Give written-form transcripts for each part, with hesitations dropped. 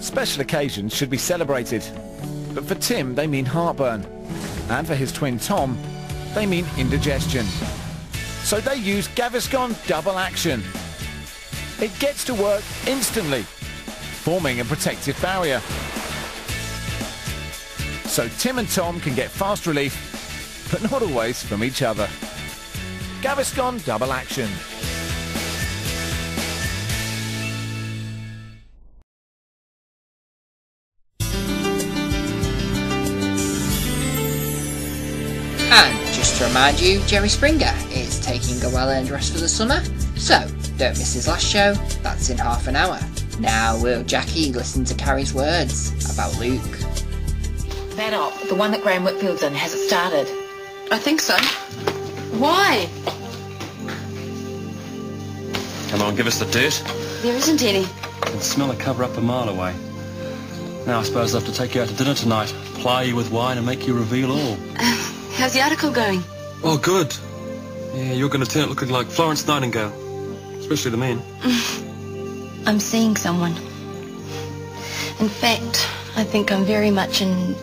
Special occasions should be celebrated, but for Tim they mean heartburn, and for his twin Tom they mean indigestion. So they use Gaviscon Double Action. It gets to work instantly, forming a protective barrier. So Tim and Tom can get fast relief, but not always from each other. Gaviscon Double Action. And just to remind you, Jerry Springer is taking a well-earned rest for the summer, so don't miss his last show. That's in half an hour. Now will Jackie listen to Carrie's words about Luke? That op, the one that Graham Whitfield's in, has it started? I think so. Why? Come on, give us the dirt. There isn't any. I can smell a cover-up a mile away. Now I suppose I'll have to take you out to dinner tonight, ply you with wine and make you reveal all. How's the article going? Oh, good. Yeah, you're going to turn out looking like Florence Nightingale. Especially the men. I'm seeing someone. In fact, I think I'm very much in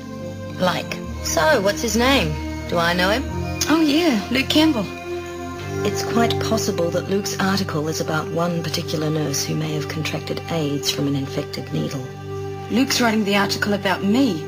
like. So, what's his name? Do I know him? Oh yeah, Luke Campbell. It's quite possible that Luke's article is about one particular nurse who may have contracted AIDS from an infected needle. Luke's writing the article about me.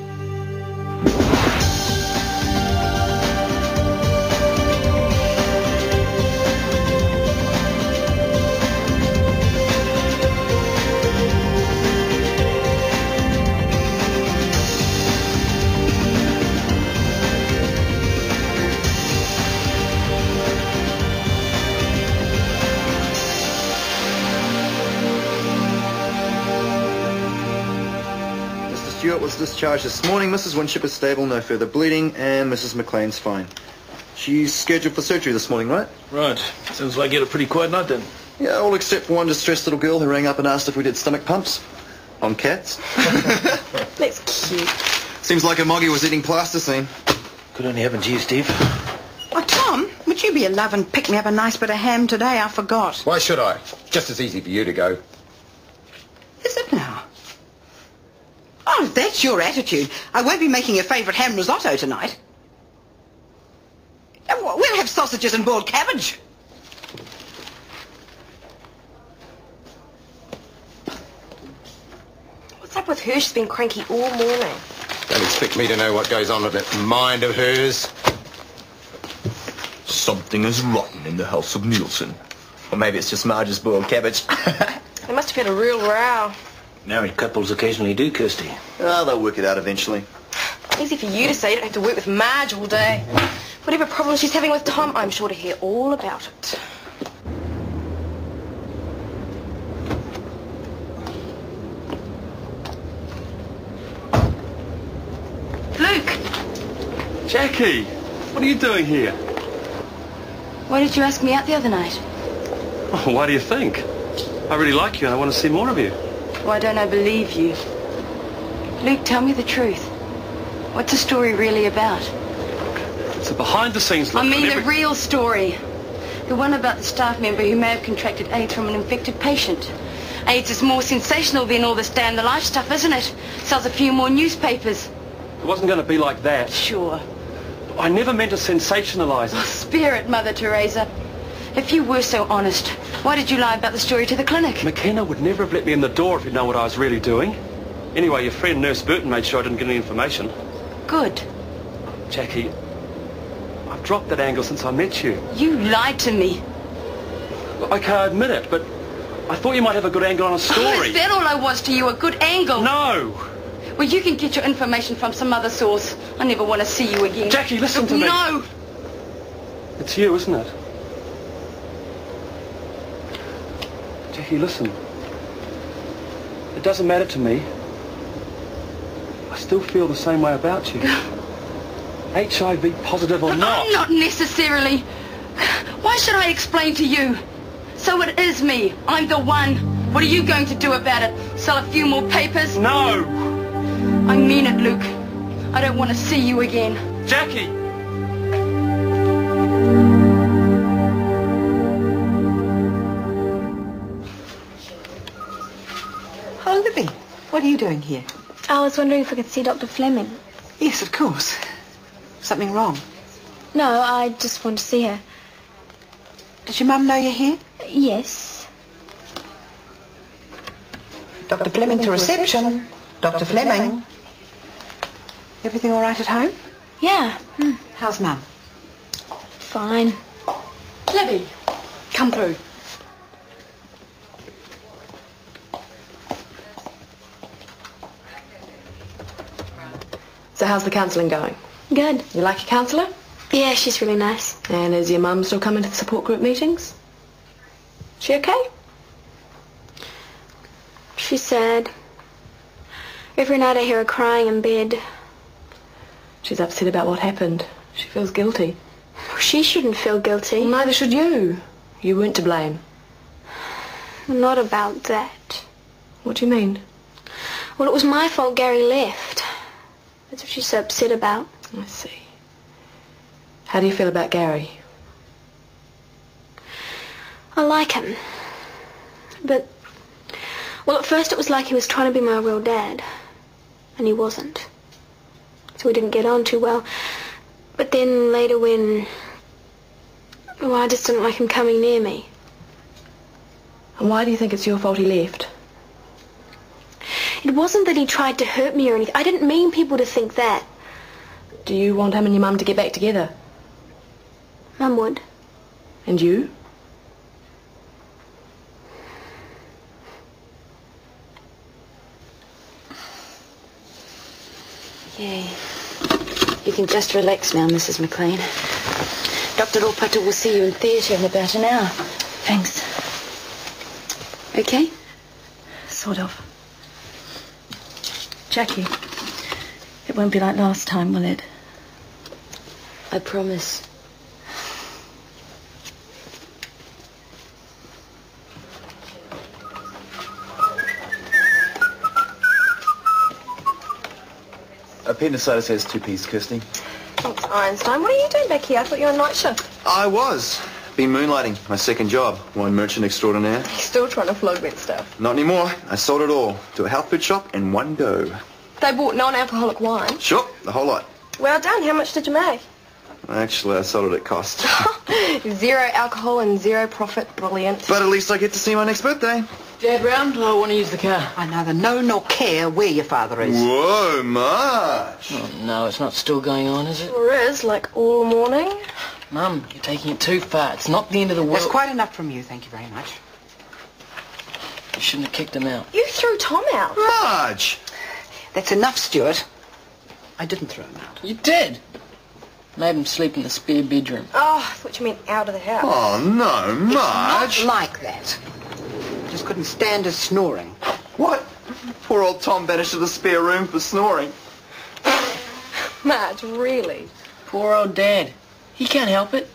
Stewart was discharged this morning. Mrs. Winship is stable, no further bleeding, and Mrs. McLean's fine. She's scheduled for surgery this morning, right? Right. Sounds like you had a pretty quiet night then. Yeah, all except for one distressed little girl who rang up and asked if we did stomach pumps. On cats. That's cute. Seems like a moggy was eating plasticine. Could only happen to you, Steve. Oh, Tom, would you be a love and pick me up a nice bit of ham today? I forgot. Why should I? Just as easy for you to go. Is it now? Oh, that's your attitude. I won't be making your favourite ham risotto tonight. We'll have sausages and boiled cabbage. What's up with her? She's been cranky all morning. Don't expect me to know what goes on with that mind of hers. Something is rotten in the house of Nielsen. Or maybe it's just Marge's boiled cabbage. They must have had a real row. Married couples occasionally do, Kirsty. Oh, they'll work it out eventually. Easy for you to say. You don't have to work with Marge all day. Whatever problem she's having with Tom, I'm sure to hear all about it. Luke! Jaki! What are you doing here? Why did you ask me out the other night? Oh, why do you think? I really like you and I want to see more of you. Why don't I believe you? Luke, tell me the truth. What's the story really about? It's a behind-the-scenes look. I mean the real story. The one about the staff member who may have contracted AIDS from an infected patient. AIDS is more sensational than all this damn the life stuff, isn't it? Sells a few more newspapers. It wasn't going to be like that. Sure. I never meant to sensationalise Oh, it. spare it, Mother Teresa. If you were so honest, why did you lie about the story to the clinic? McKenna would never have let me in the door if he'd known what I was really doing. Anyway, your friend Nurse Burton made sure I didn't get any information. Good. Jaki, I've dropped that angle since I met you. You lied to me. Okay, I admit it, but I thought you might have a good angle on a story. Oh, is that all I was to you, a good angle? No! Well, you can get your information from some other source. I never want to see you again. Jaki, listen to me. No! It's you, isn't it? Jaki, listen. It doesn't matter to me. I still feel the same way about you. HIV positive or not. I'm not necessarily. Why should I explain to you? So it is me. I'm the one. What are you going to do about it? Sell a few more papers? No! I mean it, Luke. I don't want to see you again. Jaki! Oh, Libby, What are you doing here? I was wondering if I could see Dr. Fleming. Yes, of course. Something wrong? No, I just want to see her. Does your mum know you're here? Yes. Dr. Fleming to reception. Dr. Fleming. Everything all right at home? Yeah. How's Mum? Fine. Libby, come through. So how's the counselling going? Good. You like your counsellor? Yeah, she's really nice. And is your mum still coming to the support group meetings? She okay? She's sad. Every night I hear her crying in bed. She's upset about what happened. She feels guilty. She shouldn't feel guilty. Well, neither should you. You weren't to blame. Not about that. What do you mean? Well, it was my fault Gary left. That's what she's so upset about. I see. How do you feel about Gary? I like him. But, well, at first it was like he was trying to be my real dad. And he wasn't. So we didn't get on too well. But then later when... well, I just didn't like him coming near me. And why do you think it's your fault he left? It wasn't that he tried to hurt me or anything. I didn't mean people to think that. Do you want him and your mum to get back together? Mum would. And you? Yeah. You can just relax now, Mrs. McLean. Dr. Orpata will see you in theatre in about an hour. Thanks. Okay? Sort of. Jackie, it won't be like last time, will it? I promise. Appendicitis has 2 pieces, Kirsty. Thanks, Einstein. What are you doing back here? I thought you were on night shift. I was. Been moonlighting. My second job. Wine merchant extraordinaire. You're still trying to flog that stuff. Not anymore. I sold it all to a health food shop in one go. They bought non-alcoholic wine. Sure, the whole lot. Well done. How much did you make? Actually, I sold it at cost. 0 alcohol and 0 profit. Brilliant. But at least I get to see my next birthday. Dad round? I want to use the car. I neither know nor care where your father is. Whoa, Marge. Oh, no, it's not still going on, is it? Sure is, like all morning. Mum, you're taking it too far. It's not the end of the world. That's quite enough from you, thank you very much. You shouldn't have kicked him out. You threw Tom out. Marge! That's enough, Stuart. I didn't throw him out. You did? Made him sleep in the spare bedroom. Oh, I thought you meant out of the house. Oh, no, Marge. It's not like that. I just couldn't stand his snoring. What? Poor old Tom banished to the spare room for snoring. Marge, really? Poor old Dad. He can't help it.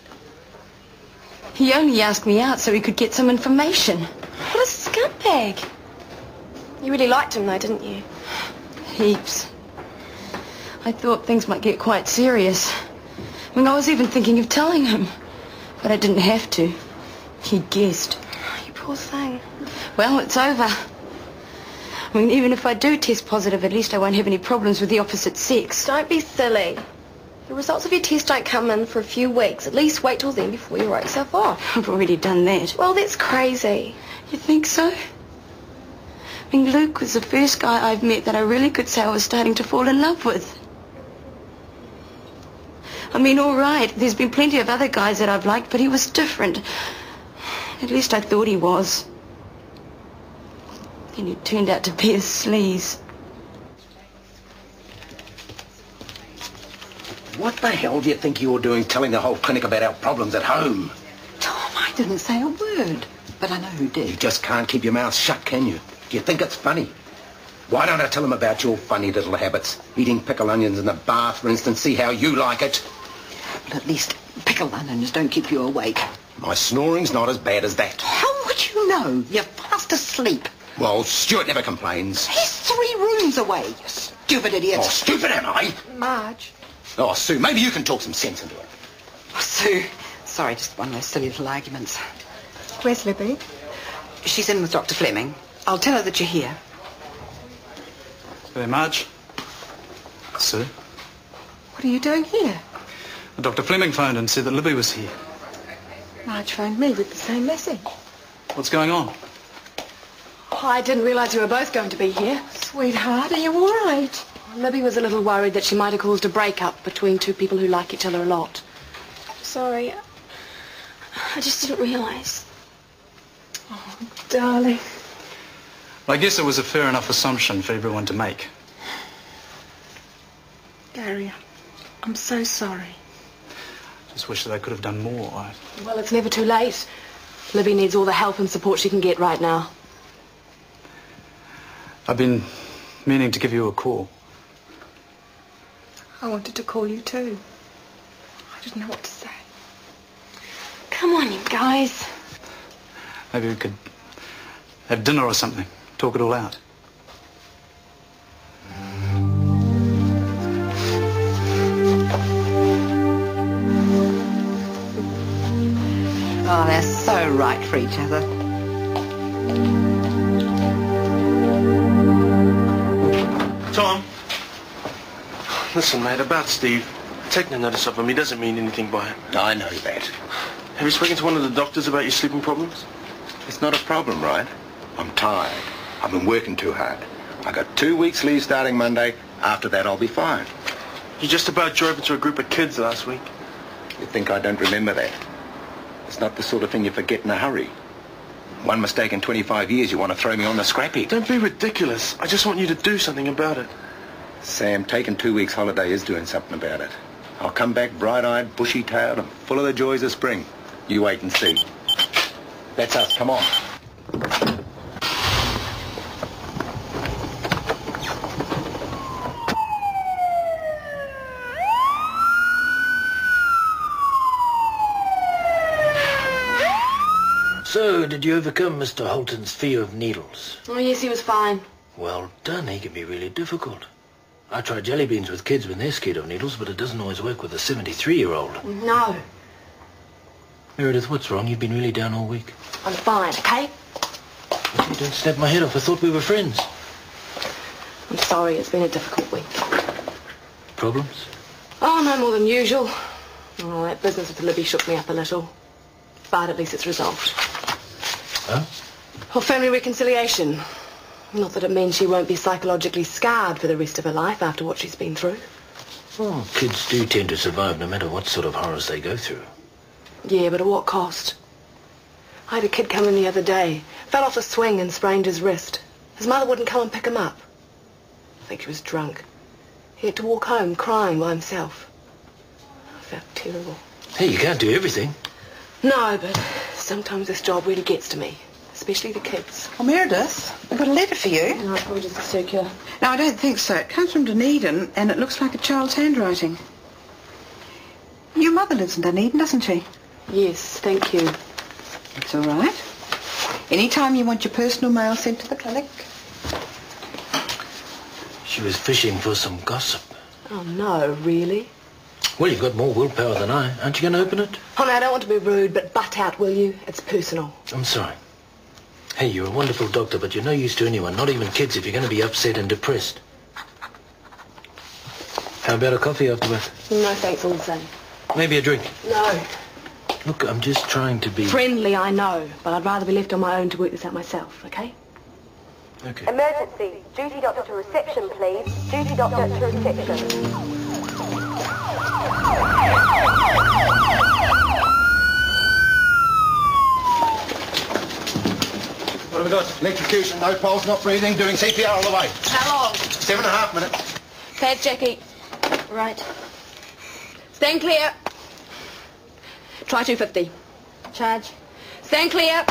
He only asked me out so he could get some information. What a scumbag. You really liked him, though, didn't you? Heaps. I thought things might get quite serious. I mean, I was even thinking of telling him. But I didn't have to. He guessed. You poor thing. Well, it's over. I mean, even if I do test positive, at least I won't have any problems with the opposite sex. Don't be silly. The results of your test don't come in for a few weeks. At least wait till then before you write yourself off. I've already done that. Well, that's crazy. You think so? I mean, Luke was the first guy I've met that I really could say I was starting to fall in love with. I mean, all right, there's been plenty of other guys that I've liked, but he was different. At least I thought he was. Then he turned out to be a sleaze. What the hell do you think you're doing telling the whole clinic about our problems at home? Tom, I didn't say a word. But I know who did. You just can't keep your mouth shut, can you? Do you think it's funny? Why don't I tell them about your funny little habits? Eating pickled onions in the bath, for instance, see how you like it. Well, at least pickled onions don't keep you awake. My snoring's not as bad as that. How would you know? You're fast asleep. Well, Stuart never complains. He's 3 rooms away, you stupid idiot. Oh, stupid am I? Marge. Oh, Sue, maybe you can talk some sense into it. Oh, Sue. Sorry, just one of those silly little arguments. Where's Libby? She's in with Dr. Fleming. I'll tell her that you're here. Hey, Marge. Sir? What are you doing here? Dr. Fleming phoned and said that Libby was here. Marge phoned me with the same message. What's going on? Oh, I didn't realise you were both going to be here. Sweetheart, are you all right? Libby was a little worried that she might have caused a break-up between two people who like each other a lot. Sorry. I just didn't realise. Oh, darling. I guess it was a fair enough assumption for everyone to make. Gary, I'm so sorry. Just wish that I could have done more. Well, it's never too late. Libby needs all the help and support she can get right now. I've been meaning to give you a call. I wanted to call you too. I didn't know what to say. Come on, you guys. Maybe we could have dinner or something. Talk it all out. Oh, they're so right for each other. Tom. Listen, mate, about Steve. Taking a notice of him, he doesn't mean anything by it. I know that. Have you spoken to one of the doctors about your sleeping problems? It's not a problem, right? I'm tired. I've been working too hard. I got 2 weeks leave starting Monday. After that, I'll be fine. You just about drove into a group of kids last week. You think I don't remember that? It's not the sort of thing you forget in a hurry. One mistake in 25 years, you want to throw me on the scrap heap. Don't be ridiculous. I just want you to do something about it. Sam, taking 2 weeks holiday is doing something about it. I'll come back bright-eyed, bushy-tailed, and full of the joys of spring. You wait and see. That's us. Come on. So, did you overcome Mr. Holton's fear of needles? Oh, yes, he was fine. Well done. He can be really difficult. I try jelly beans with kids when they're scared of needles, but it doesn't always work with a 73-year-old. No. Meredith, what's wrong? You've been really down all week. I'm fine, okay? You don't snap my head off. I thought we were friends. I'm sorry, it's been a difficult week. Problems? Oh, no more than usual. Oh, that business with Libby shook me up a little. But at least it's resolved. Oh? Well, family reconciliation. Not that it means she won't be psychologically scarred for the rest of her life after what she's been through. Well, kids do tend to survive no matter what sort of horrors they go through. Yeah, but at what cost? I had a kid come in the other day. Fell off a swing and sprained his wrist. His mother wouldn't come and pick him up. I think she was drunk. He had to walk home crying by himself. I felt terrible. Hey, you can't do everything. No, but sometimes this job really gets to me. Especially the kids. Oh, Meredith, I've got a letter for you. No, it's probably just a circular. No, I don't think so. It comes from Dunedin, and it looks like a child's handwriting. Your mother lives in Dunedin, doesn't she? Yes, thank you. It's all right. Anytime you want your personal mail sent to the clinic. She was fishing for some gossip. Oh, no, really? Well, you've got more willpower than I. Aren't you going to open it? Oh, no, I don't want to be rude, but butt out, will you? It's personal. I'm sorry. Hey, you're a wonderful doctor, but you're no use to anyone, not even kids, if you're going to be upset and depressed. How about a coffee afterwards? No, thanks, all the same. Maybe a drink? No. Look, I'm just trying to be... Friendly, I know, but I'd rather be left on my own to work this out myself, okay? Okay. Emergency. Duty doctor to reception, please. Duty doctor to reception. What have we got? Electrocution, no pulse, not breathing, doing CPR all the way. How long? 7.5 minutes. Pads, Jackie. Right. Stand clear. Try 250. Charge. Stand clear.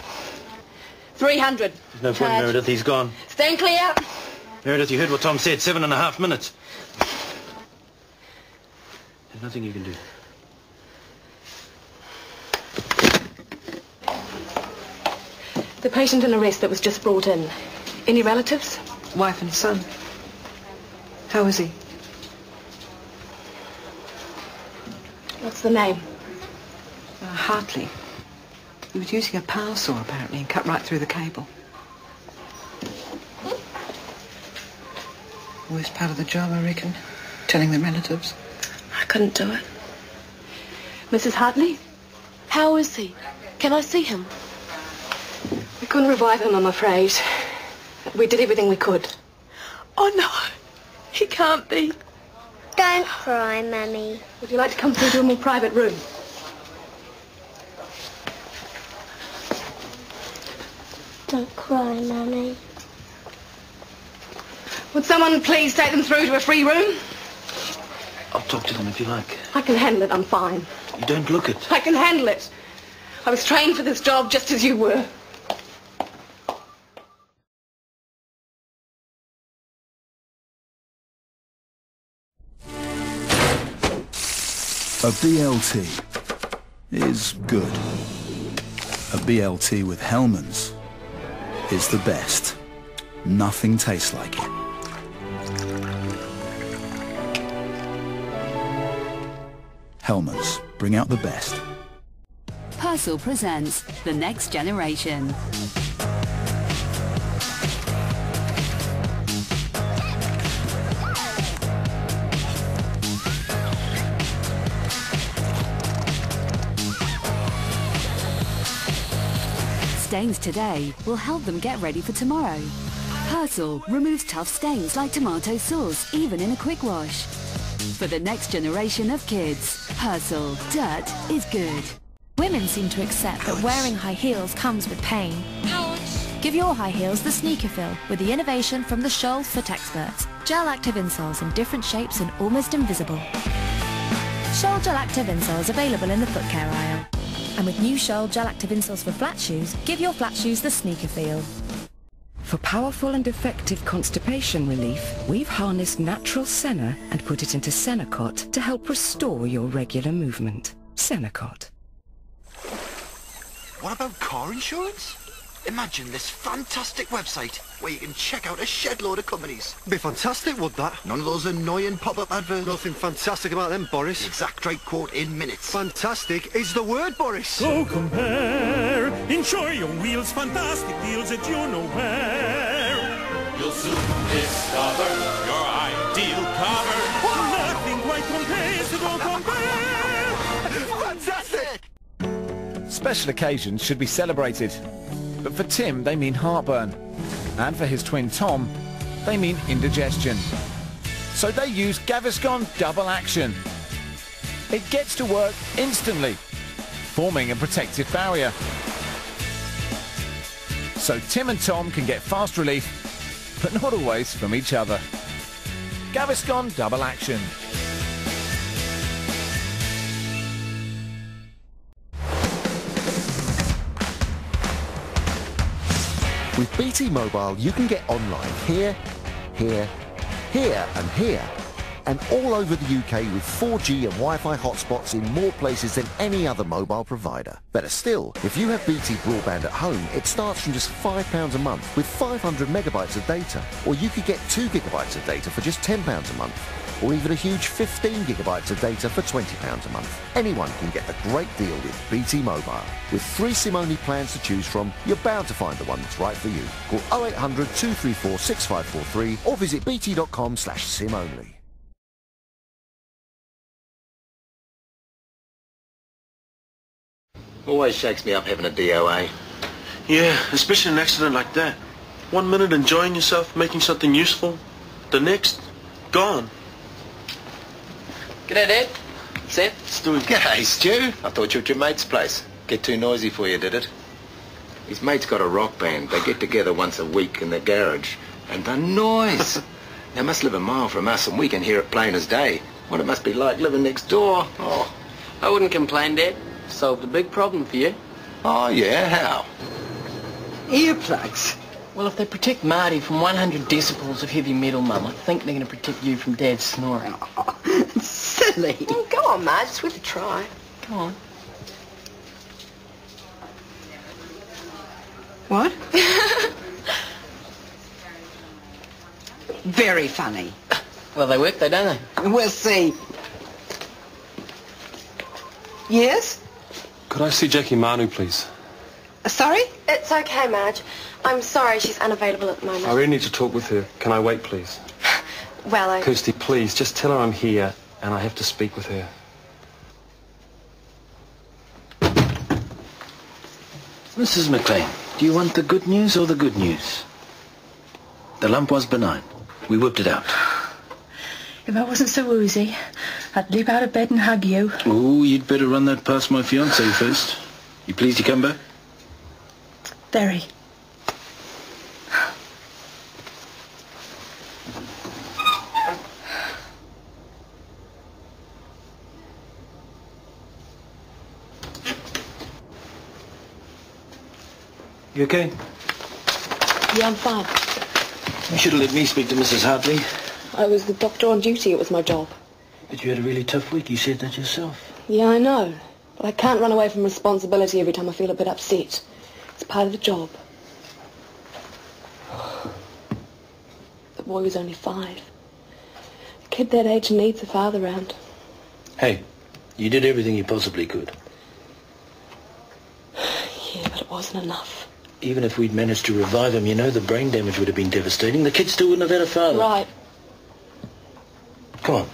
300. There's no point, Meredith. He's gone. Stand clear. Meredith, you heard what Tom said. 7.5 minutes. There's nothing you can do. The patient in arrest that was just brought in. Any relatives? Wife and son. How is he? What's the name? Hartley. He was using a power saw, apparently, and cut right through the cable. Worst part of the job, I reckon. Telling the relatives. I couldn't do it. Mrs. Hartley? How is he? Can I see him? We couldn't revive him, I'm afraid. We did everything we could. Oh, no. He can't be. Don't cry, Mummy. Would you like to come through to a more private room? Don't cry, Mummy. Would someone please take them through to a free room? I'll talk to them if you like. I can handle it, I'm fine. You don't look it. I can handle it. I was trained for this job just as you were. A BLT is good. A BLT with Hellmann's is the best. Nothing tastes like it. Hellmann's, bring out the best. Purcell presents The Next Generation. Stains today will help them get ready for tomorrow. Purcell removes tough stains like tomato sauce, even in a quick wash. For the next generation of kids, Purcell, dirt is good. Women seem to accept that wearing high heels comes with pain. Give your high heels the sneaker feel with the innovation from the Scholl foot experts. Gel active insoles in different shapes and almost invisible. Scholl gel active insoles available in the foot care aisle. And with new Scholl gel active insoles for flat shoes, give your flat shoes the sneaker feel. For powerful and effective constipation relief, we've harnessed natural senna and put it into Senacot to help restore your regular movement. Senacot. What about car insurance? Imagine this fantastic website where you can check out a shed load of companies. Be fantastic, would that? None of those annoying pop-up adverts. Nothing fantastic about them, Boris. The exact right quote in minutes. Fantastic is the word, Boris. So compare. Insure your wheels fantastic deals that you know where. You'll soon discover your ideal cover. Nothing quite compares to go compare. Fantastic! Special occasions should be celebrated. But for Tim, they mean heartburn. And for his twin Tom, they mean indigestion. So they use Gaviscon Double Action. It gets to work instantly, forming a protective barrier. So Tim and Tom can get fast relief, but not always from each other. Gaviscon Double Action. With BT Mobile, you can get online here, here, here and here, and all over the UK with 4G and Wi-Fi hotspots in more places than any other mobile provider. Better still, if you have BT broadband at home, it starts from just £5 a month with 500 megabytes of data. Or you could get 2 gigabytes of data for just £10 a month. Or even a huge 15 gigabytes of data for £20 a month. Anyone can get a great deal with BT Mobile. With 3 SIM-only plans to choose from, you're bound to find the one that's right for you. Call 0800 234 6543 or visit bt.com/SIM-only. Always shakes me up having a DOA. Yeah, especially an accident like that. 1 minute enjoying yourself, making something useful. The next, gone. G'day, Dad. Seth? Stewie. G'day, Stu. I thought you were at your mate's place. Get too noisy for you, did it? His mate's got a rock band. They get together once a week in the garage. And the noise! They must live a mile from us and we can hear it plain as day. What it must be like living next door. Oh, I wouldn't complain, Dad. Solved a big problem for you. Oh, yeah? How? Earplugs? Well, if they protect Marty from 100 decibels of heavy metal, Mum, I think they're going to protect you from Dad's snoring. Oh, silly. Oh, go on, Marge. It's worth a try. Come on. What? Very funny. Well, they work, though, don't they? We'll see. Yes? Could I see Jaki Manu, please? Sorry? It's okay, Marge. I'm sorry she's unavailable at the moment. I really need to talk with her. Can I wait, please? Well, Kirsty, please, just tell her I'm here and I have to speak with her. Mrs. McLean, do you want the good news or the good news? The lump was benign. We whipped it out. If I wasn't so woozy, I'd leap out of bed and hug you. Oh, you'd better run that past my fiancé first. You pleased to come back? Very. You okay? Yeah, I'm fine. You should have let me speak to Mrs. Hartley. I was the doctor on duty. It was my job. But you had a really tough week. You said that yourself. Yeah, I know. But I can't run away from responsibility every time I feel a bit upset. It's part of the job. The boy was only 5. A kid that age needs a father around. Hey, you did everything you possibly could. Yeah, but it wasn't enough. Even if we'd managed to revive him, you know, the brain damage would have been devastating. The kid still wouldn't have had a father. Right. Come on.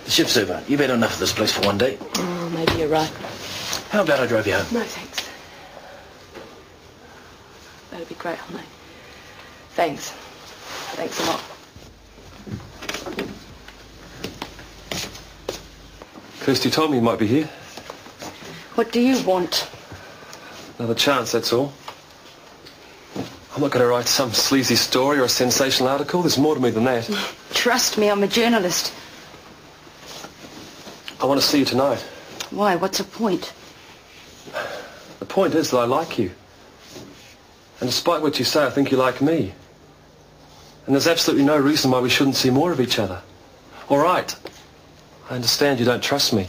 The shift's over. You've had enough of this place for one day. Oh, maybe you're right. How about I drive you home? No, thanks. That'd be great, honey. Thanks. Thanks a lot. Kirsty told me you might be here. What do you want? Another chance, that's all. I'm not going to write some sleazy story or a sensational article. There's more to me than that. Trust me, I'm a journalist. I want to see you tonight. Why? What's the point? The point is that I like you. And despite what you say, I think you like me. And there's absolutely no reason why we shouldn't see more of each other. All right. I understand you don't trust me.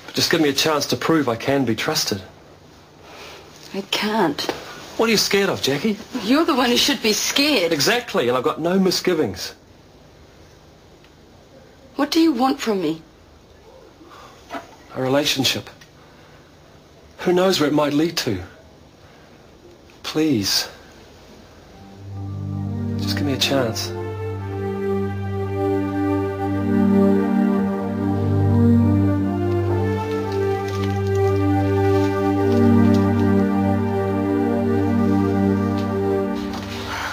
But just give me a chance to prove I can be trusted. I can't. What are you scared of, Jackie? You're the one who should be scared. Exactly, and I've got no misgivings. What do you want from me? A relationship. Who knows where it might lead to? Please. Just give me a chance.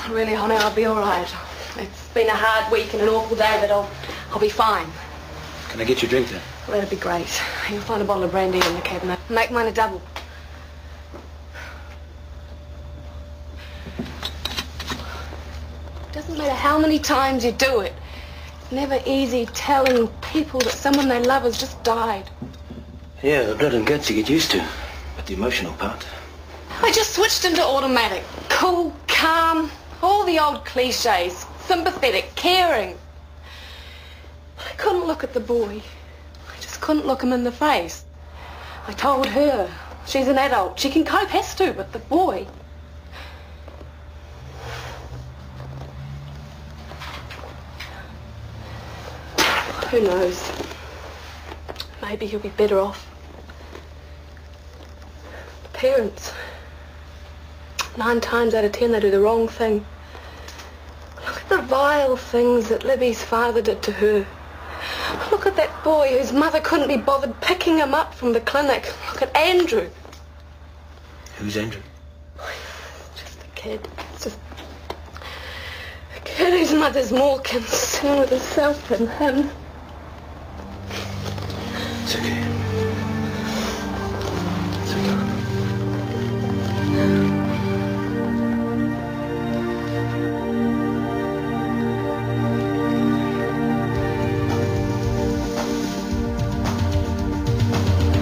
Really, honey, I'll be all right. It's been a hard week and an awful day, but I'll be fine. Can I get you a drink then? Well, that'd be great. You'll find a bottle of brandy in the cabinet. Make mine a double. Doesn't matter how many times you do it. It's never easy telling people that someone they love has just died. Yeah, the blood and guts you get used to. But the emotional part. I just switched into automatic. Cool, calm, all the old cliches. Sympathetic, caring. But I couldn't look at the boy. I just couldn't look him in the face. I told her, she's an adult. She can cope, has to, but the boy... Who knows? Maybe he'll be better off. The parents. 9 times out of 10 they do the wrong thing. Look at the vile things that Libby's father did to her. Look at that boy whose mother couldn't be bothered picking him up from the clinic. Look at Andrew. Who's Andrew? Just a kid. It's just a kid whose mother's more concerned with herself than him. It's okay. It's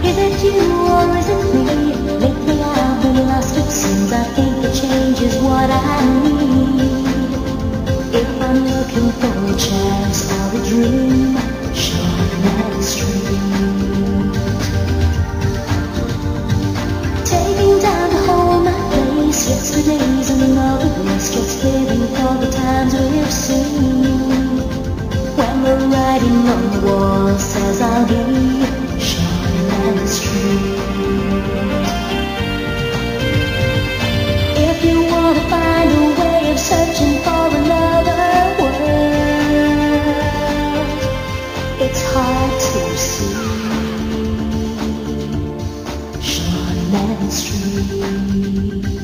Is it you or is it me? Lately I've been lost, it seems. I think the change is what I need. If I'm looking for a chance, I'll dream Shortland Street. Taking time to hold my place. Yesterday's another grace, just living for the times we've seen. When the writing on the wall says I'll be Shortland Street. If you want to find a way of searching for another world, see.